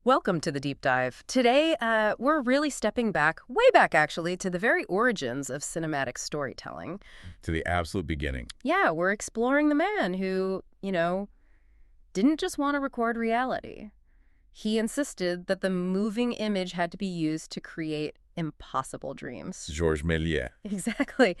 Welcome to the deep dive. Today, we're really stepping back, way back actually, to the very origins of cinematic storytelling. To the absolute beginning. Yeah, we're exploring the man who, didn't just want to record reality. He insisted that the moving image had to be used to create impossible dreams. Georges Méliès. Exactly.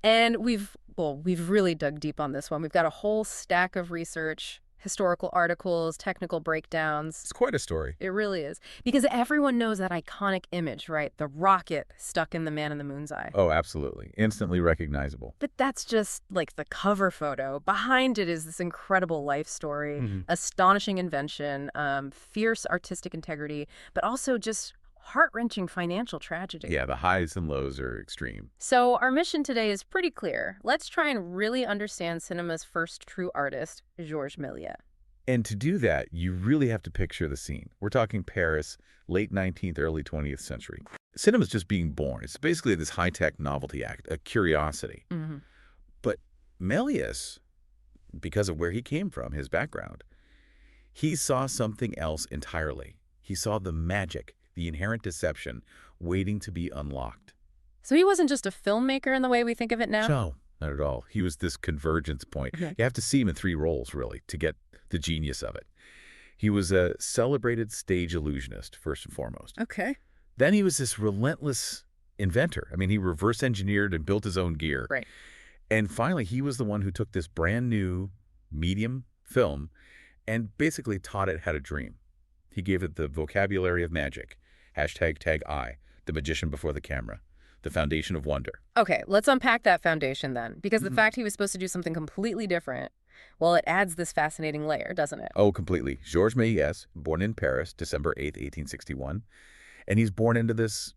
And we've really dug deep on this one. We've got a whole stack of research, historical articles, technical breakdowns. It's quite a story. It really is. Because everyone knows that iconic image, right? The rocket stuck in the man in the moon's eye. Oh, absolutely. Instantly recognizable. But that's just like the cover photo. Behind it is this incredible life story, astonishing invention, fierce artistic integrity, but also just heart-wrenching financial tragedy. Yeah, the highs and lows are extreme. So our mission today is pretty clear. Let's try and really understand cinema's first true artist, Georges Méliès. And to do that, you really have to picture the scene. We're talking Paris, late 19th, early 20th century. Cinema's just being born. It's basically this high-tech novelty act, a curiosity. But Méliès, because of where he came from, his background, he saw something else entirely. He saw the magic, the inherent deception waiting to be unlocked. So he wasn't just a filmmaker in the way we think of it now? No, not at all. He was this convergence point. You have to see him in three roles, really, to get the genius of it. He was a celebrated stage illusionist, first and foremost. Okay. Then he was this relentless inventor. I mean, he reverse engineered and built his own gear. Right. And finally, he was the one who took this brand new medium film and basically taught it how to dream. He gave it the vocabulary of magic. #I, the magician before the camera, the foundation of wonder. Okay, let's unpack that foundation then, because the fact he was supposed to do something completely different, well, it adds this fascinating layer, doesn't it? Oh, completely. Georges Méliès, born in Paris, December 8th, 1861. And he's born into this,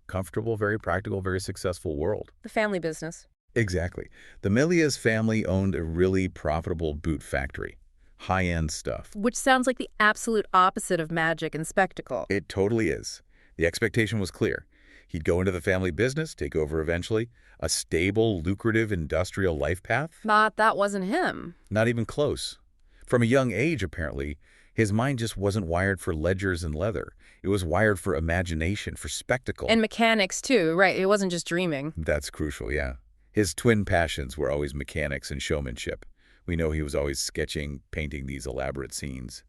comfortable, very practical, very successful world. The family business. Exactly. The Méliès family owned a really profitable boot factory. High-end stuff. Which sounds like the absolute opposite of magic and spectacle. It totally is. The expectation was clear. He'd go into the family business, take over eventually, a stable, lucrative industrial life path. But that wasn't him. Not even close. From a young age, apparently, his mind just wasn't wired for ledgers and leather. It was wired for imagination, for spectacle. And mechanics, too, right? It wasn't just dreaming. That's crucial, yeah. His twin passions were always mechanics and showmanship. We know he was always sketching, painting these elaborate scenes.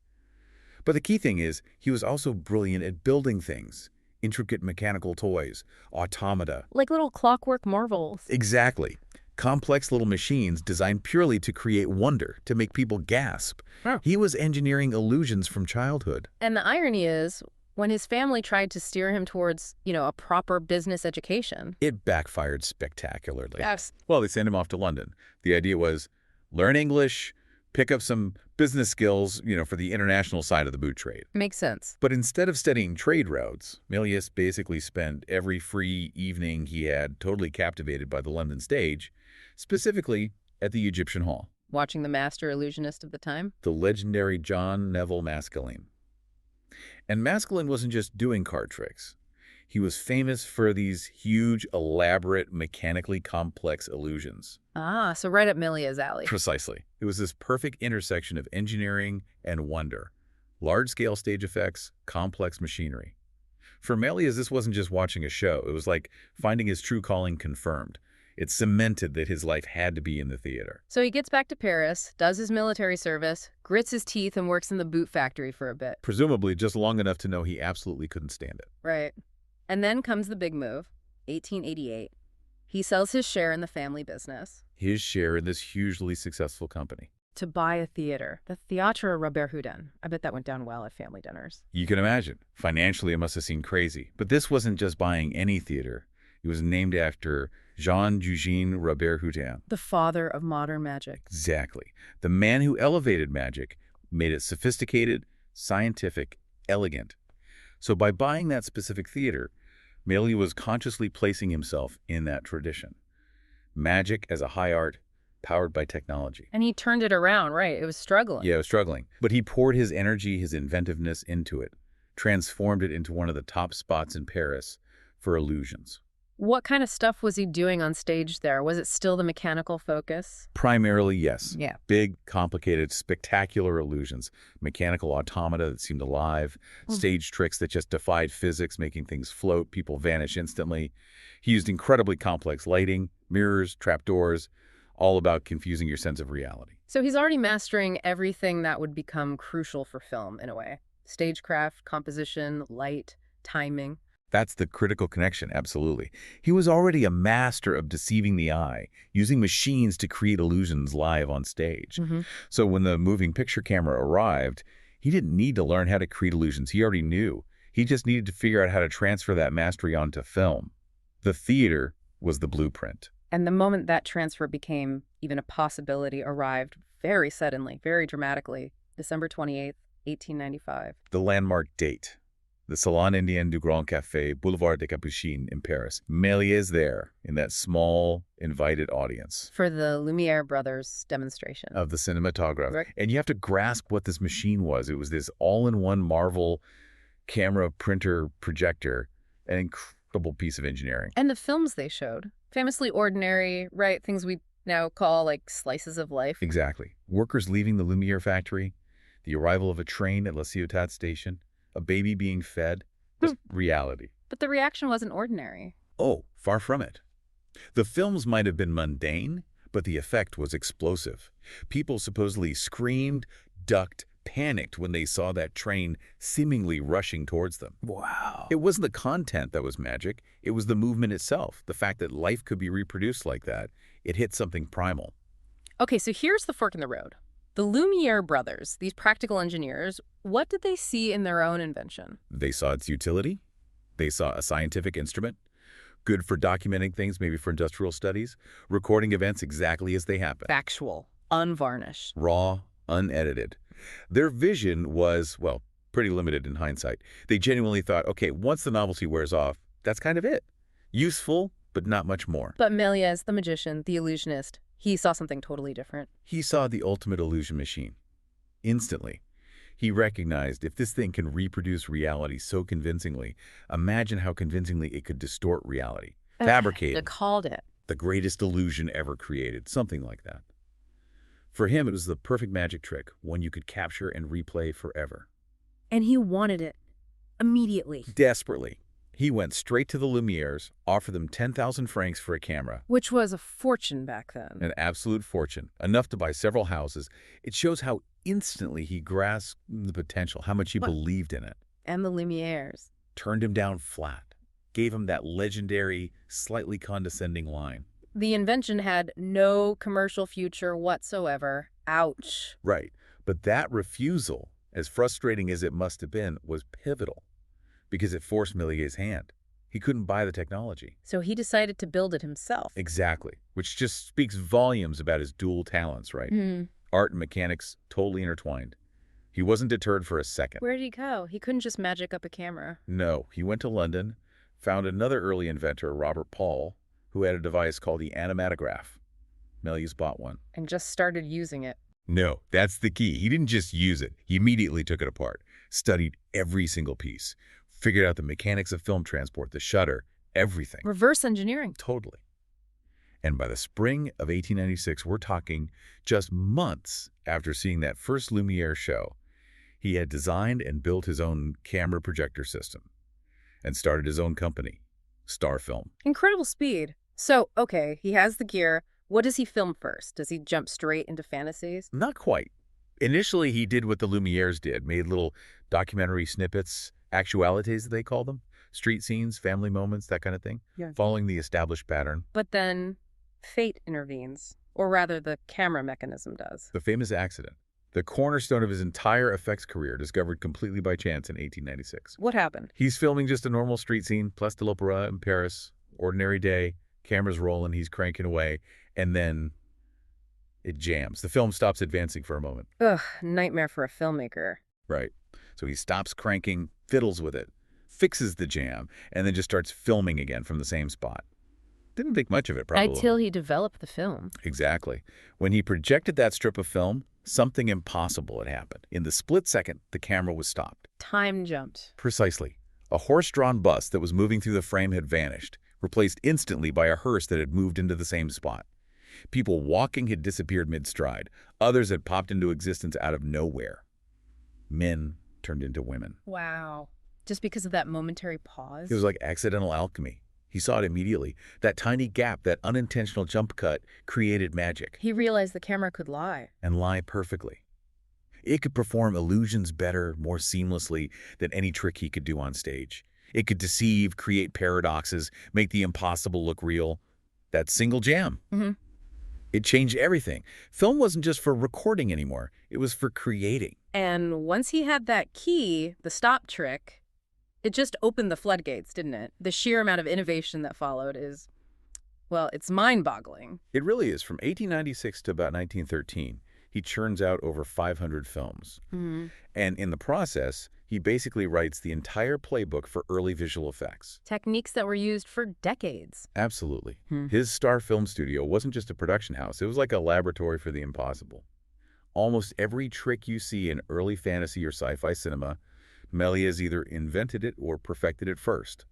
But the key thing is, he was also brilliant at building things. Intricate mechanical toys, automata. Like little clockwork marvels. Exactly. Complex little machines designed purely to create wonder, to make people gasp. Oh. He was engineering illusions from childhood. And the irony is, when his family tried to steer him towards, a proper business education. It backfired spectacularly. Yes. Well, they sent him off to London. The idea was, learn English, pick up some business skills, for the international side of the boot trade. Makes sense. But instead of studying trade routes, Méliès basically spent every free evening he had totally captivated by the London stage, specifically at the Egyptian Hall. Watching the master illusionist of the time? The legendary John Neville Maskelyne. And Maskelyne wasn't just doing card tricks. He was famous for these huge, elaborate, mechanically complex illusions. Ah, so right up Méliès' alley. Precisely. It was this perfect intersection of engineering and wonder. Large-scale stage effects, complex machinery. For Méliès, this wasn't just watching a show. It was like finding his true calling confirmed. It cemented that his life had to be in the theater. So he gets back to Paris, does his military service, grits his teeth, and works in the boot factory for a bit. Presumably just long enough to know he absolutely couldn't stand it. Right. And then comes the big move, 1888. He sells his share in the family business. His share in this hugely successful company. To buy a theater, the Théâtre Robert Houdin. I bet that went down well at family dinners. You can imagine. Financially, it must have seemed crazy. But this wasn't just buying any theater. It was named after Jean Robert Houdin. The father of modern magic. Exactly. The man who elevated magic, made it sophisticated, scientific, elegant. So by buying that specific theater, Méliès was consciously placing himself in that tradition. Magic as a high art, powered by technology. And he turned it around, right? It was struggling. Yeah, it was struggling. But he poured his energy, his inventiveness into it, transformed it into one of the top spots in Paris for illusions. What kind of stuff was he doing on stage there? Was it still the mechanical focus? Primarily, yes. Yeah. Big, complicated, spectacular illusions, mechanical automata that seemed alive, stage tricks that just defied physics, making things float, people vanish instantly. He used incredibly complex lighting, mirrors, trapdoors, all about confusing your sense of reality. So he's already mastering everything that would become crucial for film, in a way. Stagecraft, composition, light, timing. That's the critical connection, absolutely. He was already a master of deceiving the eye, using machines to create illusions live on stage. So when the moving picture camera arrived, he didn't need to learn how to create illusions. He already knew. He just needed to figure out how to transfer that mastery onto film. The theater was the blueprint. And the moment that transfer became even a possibility arrived very suddenly, very dramatically, December 28th, 1895. The landmark date. The Salon Indien du Grand Café, Boulevard des Capucines in Paris. Méliès there in that small, invited audience. For the Lumière brothers demonstration. Of the Cinématographe. Right. And you have to grasp what this machine was. It was this all-in-one Marvel camera, printer, projector, an incredible piece of engineering. And the films they showed, famously ordinary, right? Things we now call like slices of life. Exactly. Workers leaving the Lumière factory, the arrival of a train at La Ciotat station, a baby being fed, just reality. But the reaction wasn't ordinary. Oh, far from it. The films might have been mundane, but the effect was explosive. People supposedly screamed, ducked, panicked when they saw that train seemingly rushing towards them. Wow. It wasn't the content that was magic. It was the movement itself, the fact that life could be reproduced like that. It hit something primal. Okay, so here's the fork in the road. The Lumière brothers, these practical engineers, what did they see in their own invention? They saw its utility. They saw a scientific instrument, good for documenting things, maybe for industrial studies, recording events exactly as they happen. Factual, unvarnished. Raw, unedited. Their vision was, well, pretty limited in hindsight. They genuinely thought, okay, once the novelty wears off, that's kind of it. Useful, but not much more. But Méliès, the magician, the illusionist, he saw something totally different. He saw the ultimate illusion machine. Instantly. He recognized if this thing can reproduce reality so convincingly, imagine how convincingly it could distort reality. Fabricate They called it. the greatest illusion ever created, something like that. For him, it was the perfect magic trick, one you could capture and replay forever. And he wanted it. Immediately. Desperately. He went straight to the Lumières, offered them 10,000 francs for a camera. Which was a fortune back then. An absolute fortune, enough to buy several houses. It shows how instantly he grasped the potential, how much he believed in it. And the Lumières. Turned him down flat. Gave him that legendary, slightly condescending line. The invention had no commercial future whatsoever. Ouch. Right. But that refusal, as frustrating as it must have been, was pivotal. Because it forced Méliès' hand. He couldn't buy the technology. So he decided to build it himself. Exactly. Which just speaks volumes about his dual talents, right? Art and mechanics totally intertwined. He wasn't deterred for a second. Where did he go? He couldn't just magic up a camera. No, he went to London, found another early inventor, Robert Paul, who had a device called the Cinématographe. Méliès bought one. And just started using it. No, that's the key. He didn't just use it. He immediately took it apart, studied every single piece, figured out the mechanics of film transport, the shutter, everything. Reverse engineering. Totally. And by the spring of 1896, we're talking just months after seeing that first Lumière show, he had designed and built his own camera projector system and started his own company, Star Film. Incredible speed. So, okay, he has the gear. What does he film first? Does he jump straight into fantasies? Not quite. Initially, he did what the Lumières did, made little documentary snippets, actualities, they call them, street scenes, family moments, that kind of thing, following the established pattern. But then fate intervenes, or rather the camera mechanism does. The famous accident, the cornerstone of his entire effects career, discovered completely by chance in 1896. What happened? He's filming just a normal street scene, Place de l'Opéra in Paris, ordinary day, camera's rolling, he's cranking away, and then it jams. The film stops advancing for a moment. Ugh, nightmare for a filmmaker. Right. So he stops cranking, fiddles with it, fixes the jam, and then just starts filming again from the same spot. Didn't think much of it, probably. Until he developed the film. Exactly. When he projected that strip of film, something impossible had happened. In the split second, the camera was stopped. Time jumped. Precisely. A horse-drawn bus that was moving through the frame had vanished, replaced instantly by a hearse that had moved into the same spot. People walking had disappeared mid-stride. Others had popped into existence out of nowhere. Men turned into women. Wow. Just because of that momentary pause? It was like accidental alchemy. He saw it immediately. That tiny gap, that unintentional jump cut, created magic. He realized the camera could lie. And lie perfectly. It could perform illusions better, more seamlessly than any trick he could do on stage. It could deceive, create paradoxes, make the impossible look real. That single jam. It changed everything. Film wasn't just for recording anymore. It was for creating. And once he had that key, the stop trick, it just opened the floodgates, didn't it? The sheer amount of innovation that followed is, well, it's mind-boggling. It really is. From 1896 to about 1913, he churns out over 500 films. And in the process, he basically writes the entire playbook for early visual effects. Techniques that were used for decades. Absolutely. His Star Film Studio wasn't just a production house. It was like a laboratory for the impossible. Almost every trick you see in early fantasy or sci-fi cinema, Méliès either invented it or perfected it first,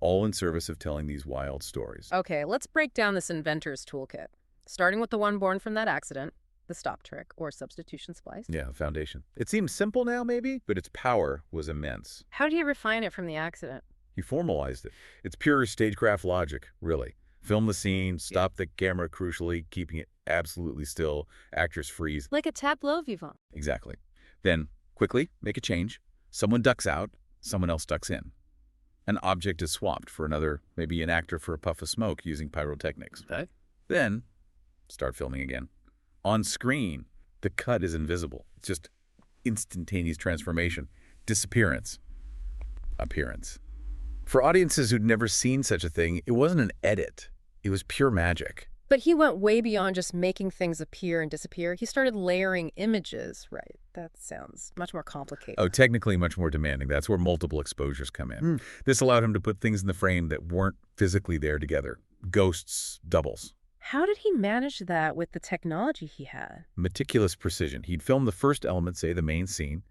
all in service of telling these wild stories. Okay, let's break down this inventor's toolkit, starting with the one born from that accident, the stop trick, or substitution splice. Yeah, foundation. It seems simple now, maybe, but its power was immense. How do you refine it from the accident? He formalized it. It's pure stagecraft logic, really. Film the scene, stop the camera crucially, keeping it absolutely still, actors freeze. Like a tableau vivant. Exactly. Then, quickly, make a change. Someone ducks out, someone else ducks in. An object is swapped for another, maybe an actor for a puff of smoke using pyrotechnics. Okay. Then, start filming again. On screen, the cut is invisible. It's just instantaneous transformation, disappearance, appearance. For audiences who'd never seen such a thing, it wasn't an edit. It was pure magic. But he went way beyond just making things appear and disappear. He started layering images, right? That sounds much more complicated. Oh, technically much more demanding. That's where multiple exposures come in. This allowed him to put things in the frame that weren't physically there together. Ghosts, doubles. How did he manage that with the technology he had? Meticulous precision. He'd film the first element, say the main scene.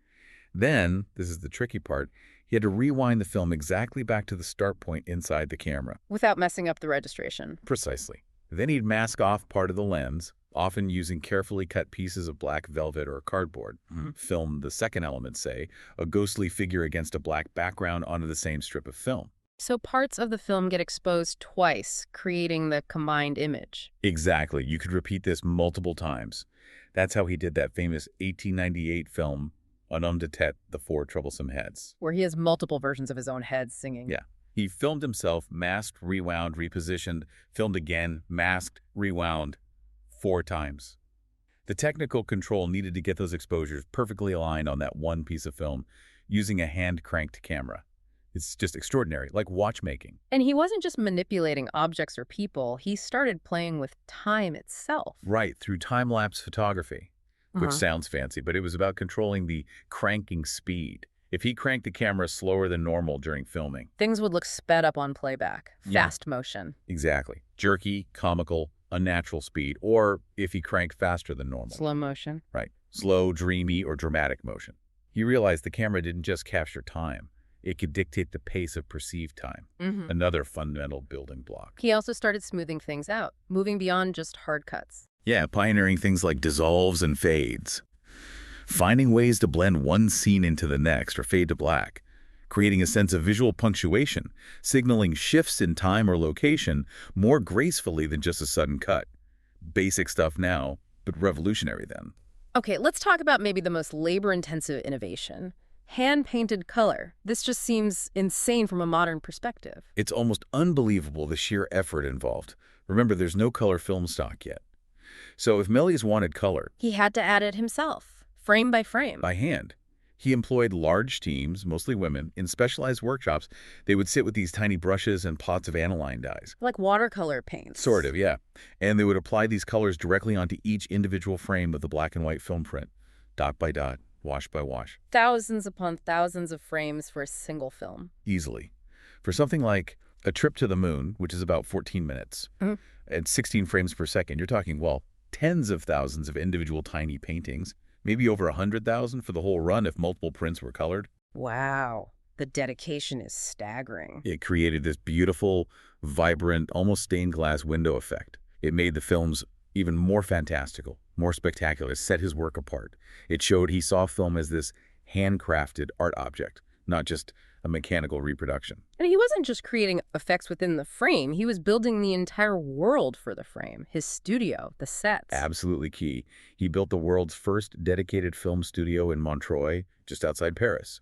Then, this is the tricky part, he had to rewind the film exactly back to the start point inside the camera. Without messing up the registration. Precisely. Then he'd mask off part of the lens, often using carefully cut pieces of black velvet or cardboard. Film the second element, say, a ghostly figure against a black background onto the same strip of film. So parts of the film get exposed twice, creating the combined image. Exactly. You could repeat this multiple times. That's how he did that famous 1898 film, Un homme de tête, The Four Troublesome Heads. Where he has multiple versions of his own head singing. Yeah. He filmed himself, masked, rewound, repositioned, filmed again, masked, rewound, 4 times. The technical control needed to get those exposures perfectly aligned on that one piece of film using a hand-cranked camera. It's just extraordinary, like watchmaking. And he wasn't just manipulating objects or people. He started playing with time itself. Right, through time-lapse photography, which sounds fancy, but it was about controlling the cranking speed. If he cranked the camera slower than normal during filming, things would look sped up on playback. Fast motion. Exactly. Jerky, comical, unnatural speed, or if he cranked faster than normal. Slow motion. Right. Slow, dreamy, or dramatic motion. He realized the camera didn't just capture time. It could dictate the pace of perceived time. Another fundamental building block. He also started smoothing things out, moving beyond just hard cuts. Yeah, pioneering things like dissolves and fades. Finding ways to blend one scene into the next or fade to black. Creating a sense of visual punctuation, signaling shifts in time or location more gracefully than just a sudden cut. Basic stuff now, but revolutionary then. Okay, let's talk about maybe the most labor-intensive innovation. Hand-painted color. This just seems insane from a modern perspective. It's almost unbelievable the sheer effort involved. Remember, there's no color film stock yet. So if Méliès wanted color, he had to add it himself, frame by frame. By hand. He employed large teams, mostly women, in specialized workshops. They would sit with these tiny brushes and pots of aniline dyes. Like watercolor paints. Sort of, yeah. And they would apply these colors directly onto each individual frame of the black and white film print, dot by dot. Wash by wash. Thousands upon thousands of frames for a single film. Easily. For something like A Trip to the Moon, which is about 14 minutes, at 16 frames per second, you're talking, well, tens of thousands of individual tiny paintings, maybe over 100,000 for the whole run if multiple prints were colored. Wow. The dedication is staggering. It created this beautiful, vibrant, almost stained glass window effect. It made the films even more fantastical, more spectacular, set his work apart. It showed he saw film as this handcrafted art object, not just a mechanical reproduction. And he wasn't just creating effects within the frame, he was building the entire world for the frame, his studio, the sets. Absolutely key. He built the world's first dedicated film studio in Montreuil, just outside Paris.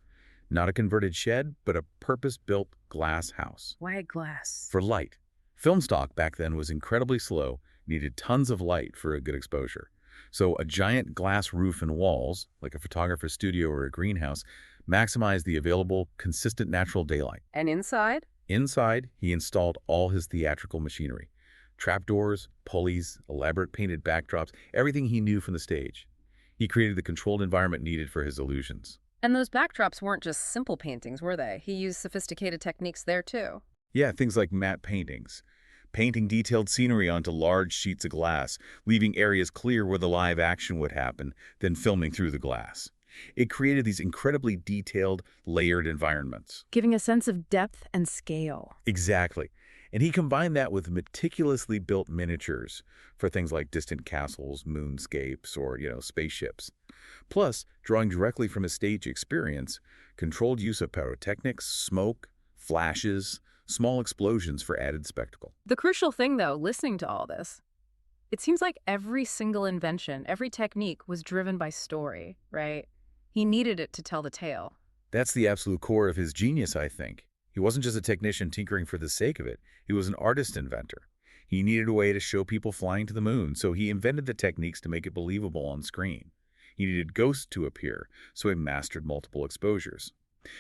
Not a converted shed, but a purpose-built glass house. Why glass? For light. Film stock back then was incredibly slow, needed tons of light for a good exposure. So a giant glass roof and walls, like a photographer's studio or a greenhouse, maximized the available, consistent natural daylight. And inside? Inside, he installed all his theatrical machinery. Trapdoors, pulleys, elaborate painted backdrops, everything he knew from the stage. He created the controlled environment needed for his illusions. And those backdrops weren't just simple paintings, were they? He used sophisticated techniques there, too. Yeah, things like matte paintings. Painting detailed scenery onto large sheets of glass, leaving areas clear where the live action would happen, then filming through the glass. It created these incredibly detailed, layered environments. Giving a sense of depth and scale. Exactly. And he combined that with meticulously built miniatures for things like distant castles, moonscapes, or, spaceships. Plus, drawing directly from his stage experience, controlled use of pyrotechnics, smoke, flashes, small explosions for added spectacle. The crucial thing, though, listening to all this, it seems like every single invention, every technique was driven by story, right? He needed it to tell the tale. That's the absolute core of his genius, I think. He wasn't just a technician tinkering for the sake of it. He was an artist-inventor. He needed a way to show people flying to the moon, so he invented the techniques to make it believable on screen. He needed ghosts to appear, so he mastered multiple exposures.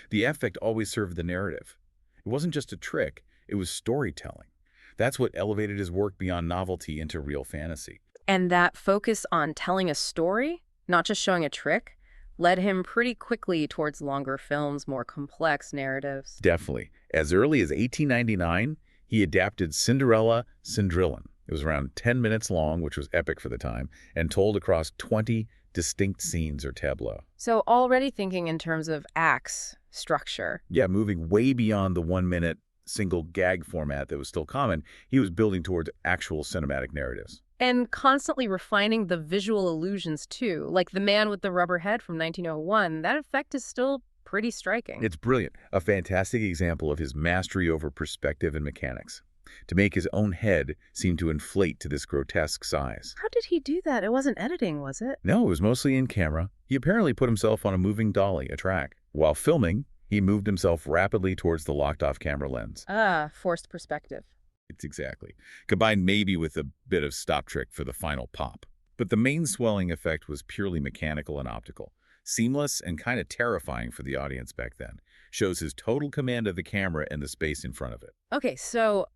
The effect always served the narrative. It wasn't just a trick, it was storytelling. That's what elevated his work beyond novelty into real fantasy. And that focus on telling a story, not just showing a trick, led him pretty quickly towards longer films, more complex narratives. Definitely. As early as 1899, he adapted Cinderella Cindrillon. It was around 10 minutes long, which was epic for the time, and told across 20 distinct scenes or tableaux. So already thinking in terms of acts, structure. Yeah, moving way beyond the 1-minute single gag format that was still common, he was building towards actual cinematic narratives. And constantly refining the visual illusions, too. Like the man with the rubber head from 1901, that effect is still pretty striking. It's brilliant. A fantastic example of his mastery over perspective and mechanics. To make his own head seem to inflate to this grotesque size. How did he do that? It wasn't editing, was it? No, it was mostly in camera. He apparently put himself on a moving dolly, a track. While filming, he moved himself rapidly towards the locked-off camera lens. Ah, forced perspective. It's exactly. Combined maybe with a bit of stop trick for the final pop. But the main swelling effect was purely mechanical and optical. Seamless and kind of terrifying for the audience back then. Shows his total command of the camera and the space in front of it. Okay, so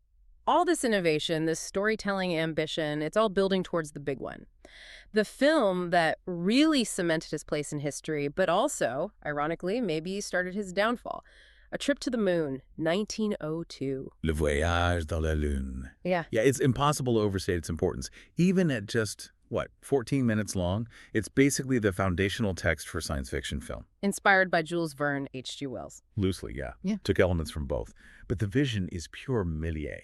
all this innovation, this storytelling ambition, it's all building towards the big one. The film that really cemented his place in history, but also, ironically, maybe started his downfall. A Trip to the Moon, 1902. Le voyage dans la lune. Yeah. Yeah, it's impossible to overstate its importance. Even at just, 14 minutes long, it's basically the foundational text for science fiction film. Inspired by Jules Verne, H.G. Wells. Loosely, yeah. Yeah. Took elements from both. But the vision is pure Méliès.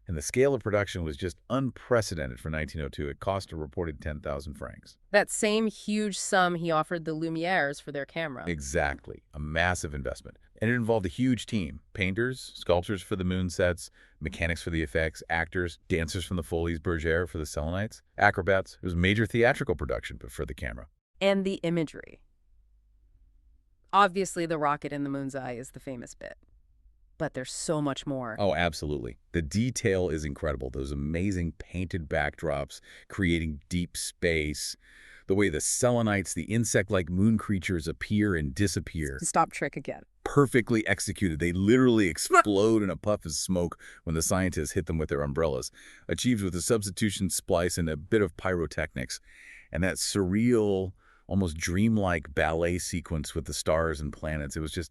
And the scale of production was just unprecedented for 1902. It cost a reported 10,000 francs. That same huge sum he offered the Lumières for their camera. Exactly. A massive investment. And it involved a huge team. Painters, sculptors for the moon sets, mechanics for the effects, actors, dancers from the Folies Bergère for the Selenites, acrobats. It was a major theatrical production, but for the camera. And the imagery. Obviously, the rocket in the moon's eye is the famous bit. But there's so much more. Oh, absolutely. The detail is incredible. Those amazing painted backdrops, creating deep space. The way the Selenites, the insect-like moon creatures, appear and disappear. Stop trick again. Perfectly executed. They literally explode in a puff of smoke when the scientists hit them with their umbrellas. Achieved with a substitution splice and a bit of pyrotechnics. And that surreal, almost dreamlike ballet sequence with the stars and planets. It was just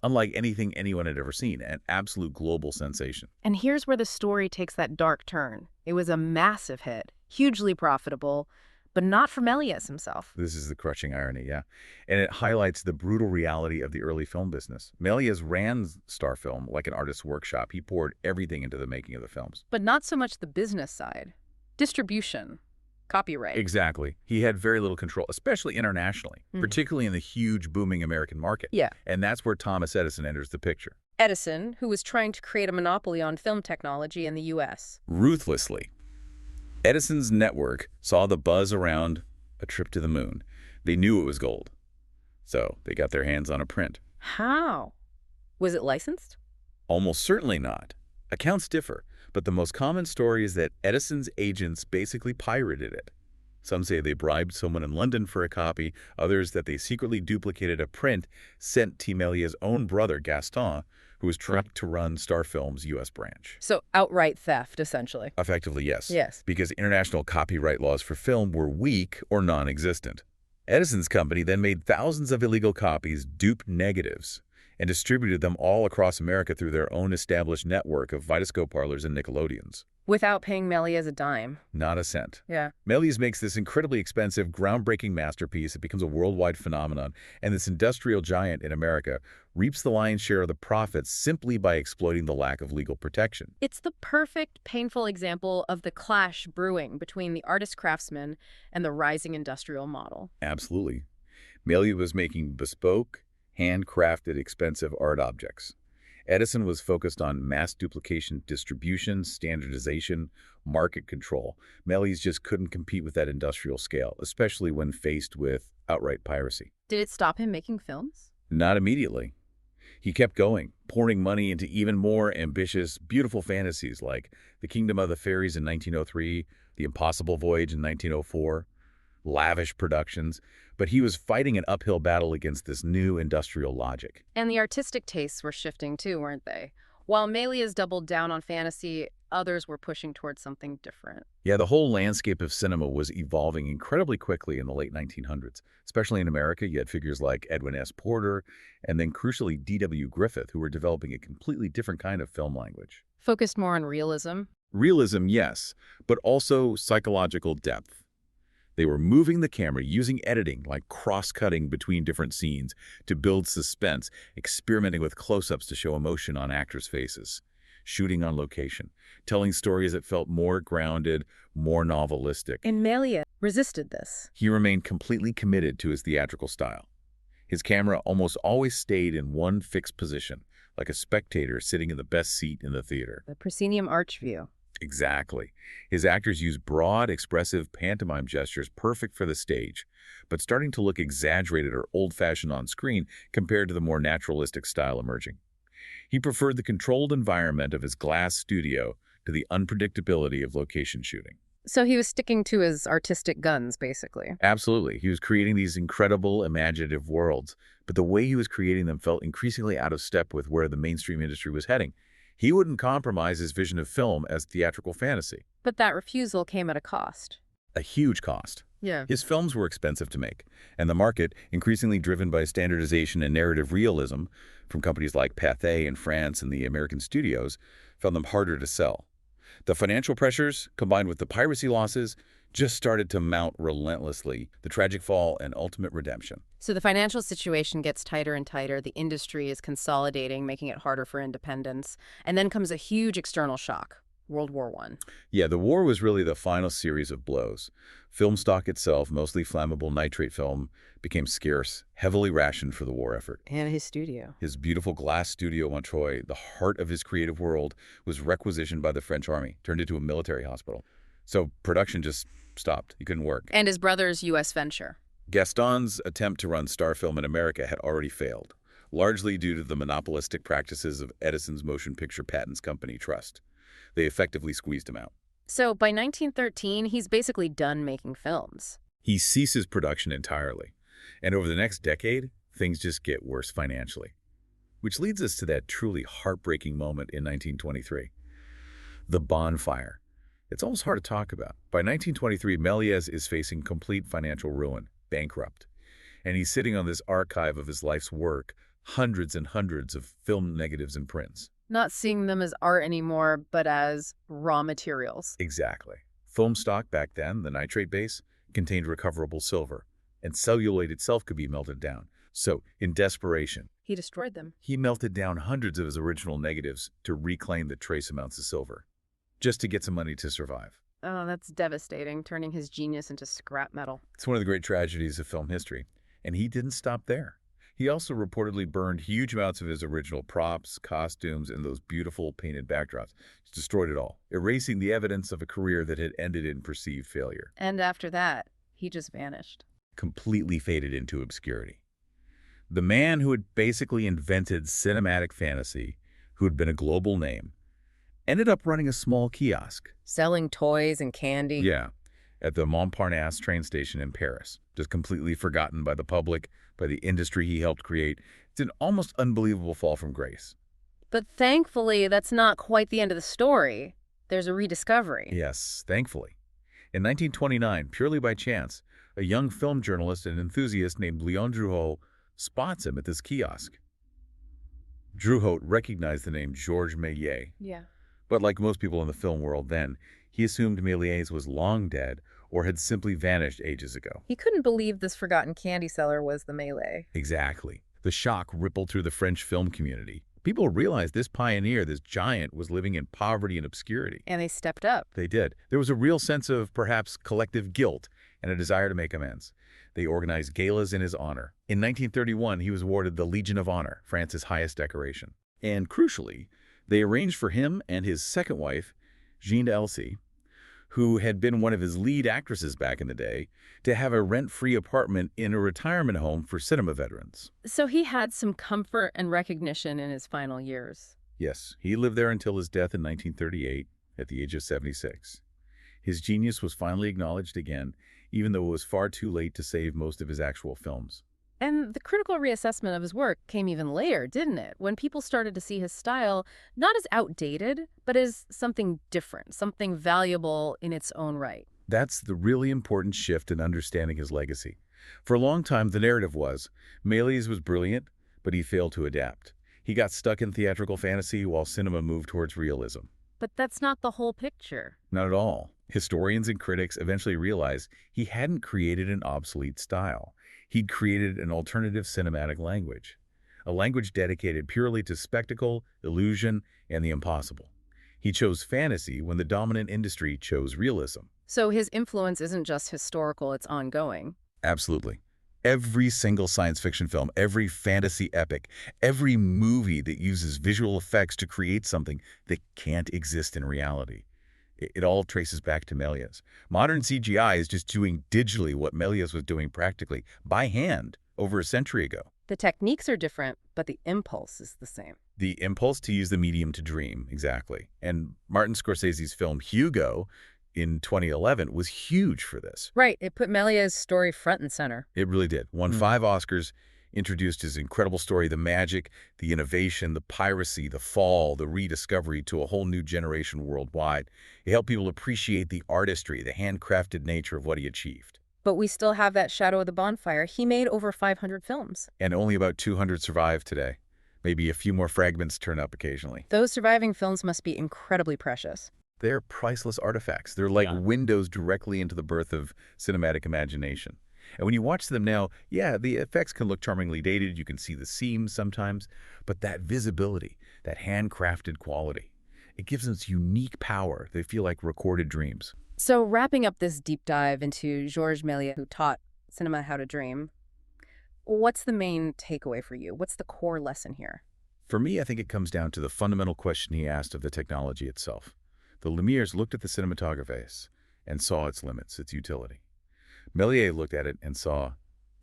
unlike anything anyone had ever seen, an absolute global sensation. And here's where the story takes that dark turn. It was a massive hit, hugely profitable, but not for Méliès himself. This is the crushing irony, yeah. And it highlights the brutal reality of the early film business. Méliès ran Star Film like an artist's workshop. He poured everything into the making of the films. But not so much the business side. Distribution, copyright. Exactly. He had very little control, especially internationally, particularly in the huge, booming American market. Yeah. And that's where Thomas Edison enters the picture. Edison, who was trying to create a monopoly on film technology in the U.S. Ruthlessly. Edison's network saw the buzz around a trip to the moon. They knew it was gold. So they got their hands on a print. How? Was it licensed? Almost certainly not. Accounts differ, but the most common story is that Edison's agents basically pirated it. Some say they bribed someone in London for a copy, others that they secretly duplicated a print sent to Méliès' own brother, Gaston, who was trying to run Star Film's U.S. branch. So outright theft, essentially. Effectively, yes. Yes. Because international copyright laws for film were weak or non-existent. Edison's company then made thousands of illegal copies, duped negatives, and distributed them all across America through their own established network of Vitascope parlors and Nickelodeons. Without paying Méliès a dime. Not a cent. Yeah. Méliès makes this incredibly expensive, groundbreaking masterpiece. It becomes a worldwide phenomenon, and this industrial giant in America reaps the lion's share of the profits simply by exploiting the lack of legal protection. It's the perfect, painful example of the clash brewing between the artist-craftsman and the rising industrial model. Absolutely. Méliès was making bespoke, handcrafted, expensive art objects. Edison was focused on mass duplication, distribution, standardization, market control. Méliès just couldn't compete with that industrial scale, especially when faced with outright piracy. Did it stop him making films? Not immediately. He kept going, pouring money into even more ambitious, beautiful fantasies like The Kingdom of the Fairies in 1903, The Impossible Voyage in 1904, lavish productions, but he was fighting an uphill battle against this new industrial logic. And the artistic tastes were shifting too, weren't they? While Méliès doubled down on fantasy, others were pushing towards something different. Yeah, the whole landscape of cinema was evolving incredibly quickly in the late 1900s. Especially in America, you had figures like Edwin S. Porter and then crucially D.W. Griffith, who were developing a completely different kind of film language. Focused more on realism? Realism, yes, but also psychological depth. They were moving the camera, using editing, like cross-cutting between different scenes, to build suspense, experimenting with close-ups to show emotion on actors' faces, shooting on location, telling stories that felt more grounded, more novelistic. And Méliès resisted this. He remained completely committed to his theatrical style. His camera almost always stayed in one fixed position, like a spectator sitting in the best seat in the theater. The proscenium arch view. Exactly. His actors use broad, expressive pantomime gestures perfect for the stage, but starting to look exaggerated or old-fashioned on screen compared to the more naturalistic style emerging. He preferred the controlled environment of his glass studio to the unpredictability of location shooting. So he was sticking to his artistic guns, basically. Absolutely. He was creating these incredible, imaginative worlds, but the way he was creating them felt increasingly out of step with where the mainstream industry was heading. He wouldn't compromise his vision of film as theatrical fantasy. But that refusal came at a cost. A huge cost. Yeah. His films were expensive to make, and the market, increasingly driven by standardization and narrative realism from companies like Pathé in France and the American studios, found them harder to sell. The financial pressures, combined with the piracy losses, just started to mount relentlessly, the tragic fall and ultimate redemption. So the financial situation gets tighter and tighter. The industry is consolidating, making it harder for independence. And then comes a huge external shock, World War I. Yeah, the war was really the final series of blows. Film stock itself, mostly flammable nitrate film, became scarce, heavily rationed for the war effort. And his studio. His beautiful glass studio Montreuil, the heart of his creative world, was requisitioned by the French army, turned into a military hospital. So production just stopped. He couldn't work. And his brother's U.S. venture. Gaston's attempt to run Star Film in America had already failed, largely due to the monopolistic practices of Edison's motion picture patents company Trust. They effectively squeezed him out. So by 1913, he's basically done making films. He ceases production entirely. And over the next decade, things just get worse financially. Which leads us to that truly heartbreaking moment in 1923. The bonfire. It's almost hard to talk about. By 1923, Méliès is facing complete financial ruin, bankrupt. And he's sitting on this archive of his life's work, hundreds and hundreds of film negatives and prints. Not seeing them as art anymore, but as raw materials. Exactly. Film stock back then, the nitrate base, contained recoverable silver, and celluloid itself could be melted down. So, in desperation, He destroyed them. he melted down hundreds of his original negatives to reclaim the trace amounts of silver, just to get some money to survive. Oh, that's devastating, turning his genius into scrap metal. It's one of the great tragedies of film history. And he didn't stop there. He also reportedly burned huge amounts of his original props, costumes, and those beautiful painted backdrops. He destroyed it all, erasing the evidence of a career that had ended in perceived failure. And after that, he just vanished. Completely faded into obscurity. The man who had basically invented cinematic fantasy, who had been a global name, ended up running a small kiosk. Selling toys and candy. Yeah, at the Montparnasse train station in Paris, just completely forgotten by the public, by the industry he helped create. It's an almost unbelievable fall from grace. But thankfully, that's not quite the end of the story. There's a rediscovery. Yes, thankfully. In 1929, purely by chance, a young film journalist and enthusiast named Léon Drouot spots him at this kiosk. Drouot recognized the name Georges Méliès, Yeah. but like most people in the film world then, he assumed Méliès was long dead or had simply vanished ages ago. He couldn't believe this forgotten candy seller was the Melee. Exactly. The shock rippled through the French film community. People realized this pioneer, this giant, was living in poverty and obscurity. And they stepped up. They did. There was a real sense of perhaps collective guilt and a desire to make amends. They organized galas in his honor. In 1931, he was awarded the Legion of Honor, France's highest decoration. And crucially, they arranged for him and his second wife, Jeanne d'Elcy, who had been one of his lead actresses back in the day, to have a rent-free apartment in a retirement home for cinema veterans. So he had some comfort and recognition in his final years. Yes, he lived there until his death in 1938 at the age of 76. His genius was finally acknowledged again, even though it was far too late to save most of his actual films. And the critical reassessment of his work came even later, didn't it? When people started to see his style not as outdated, but as something different, something valuable in its own right. That's the really important shift in understanding his legacy. For a long time, the narrative was, Méliès was brilliant, but he failed to adapt. He got stuck in theatrical fantasy while cinema moved towards realism. But that's not the whole picture. Not at all. Historians and critics eventually realized he hadn't created an obsolete style. He'd created an alternative cinematic language, a language dedicated purely to spectacle, illusion, and the impossible. He chose fantasy when the dominant industry chose realism. So his influence isn't just historical, it's ongoing. Absolutely. Every single science fiction film, every fantasy epic, every movie that uses visual effects to create something that can't exist in reality. It all traces back to Méliès. Modern CGI is just doing digitally what Méliès was doing practically by hand over a century ago. The techniques are different, but the impulse is the same. The impulse to use the medium to dream, exactly. And Martin Scorsese's film Hugo in 2011 was huge for this. Right, it put Méliès' story front and center. It really did. Won 5 Oscars, introduced his incredible story, the magic, the innovation, the piracy, the fall, the rediscovery to a whole new generation worldwide. It helped people appreciate the artistry, the handcrafted nature of what he achieved. But we still have that shadow of the bonfire. He made over 500 films. And only about 200 survive today. Maybe a few more fragments turn up occasionally. Those surviving films must be incredibly precious. They're priceless artifacts. They're like windows directly into the birth of cinematic imagination. And when you watch them now, yeah, the effects can look charmingly dated. You can see the seams sometimes. But that visibility, that handcrafted quality, it gives them this unique power. They feel like recorded dreams. So wrapping up this deep dive into Georges Méliès, who taught cinema how to dream, what's the main takeaway for you? What's the core lesson here? For me, I think it comes down to the fundamental question he asked of the technology itself. The Lumières looked at the cinematographe and saw its limits, its utility. Méliès looked at it and saw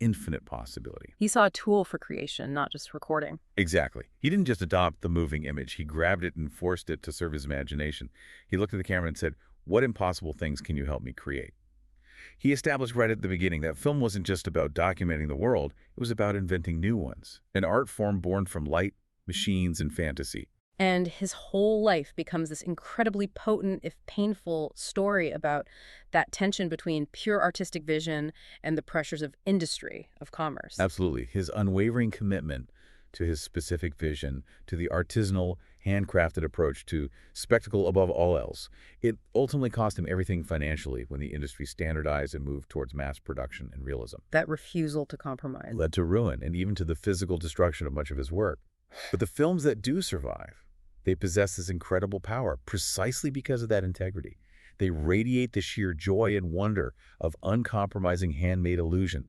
infinite possibility. He saw a tool for creation, not just recording. Exactly. He didn't just adopt the moving image. He grabbed it and forced it to serve his imagination. He looked at the camera and said, "What impossible things can you help me create?" He established right at the beginning that film wasn't just about documenting the world. It was about inventing new ones, an art form born from light, machines, and fantasy. And his whole life becomes this incredibly potent, if painful, story about that tension between pure artistic vision and the pressures of industry, of commerce. Absolutely. His unwavering commitment to his specific vision, to the artisanal, handcrafted approach to spectacle above all else. It ultimately cost him everything financially when the industry standardized and moved towards mass production and realism. That refusal to compromise. Led to ruin and even to the physical destruction of much of his work. But the films that do survive, they possess this incredible power precisely because of that integrity. They radiate the sheer joy and wonder of uncompromising handmade illusion.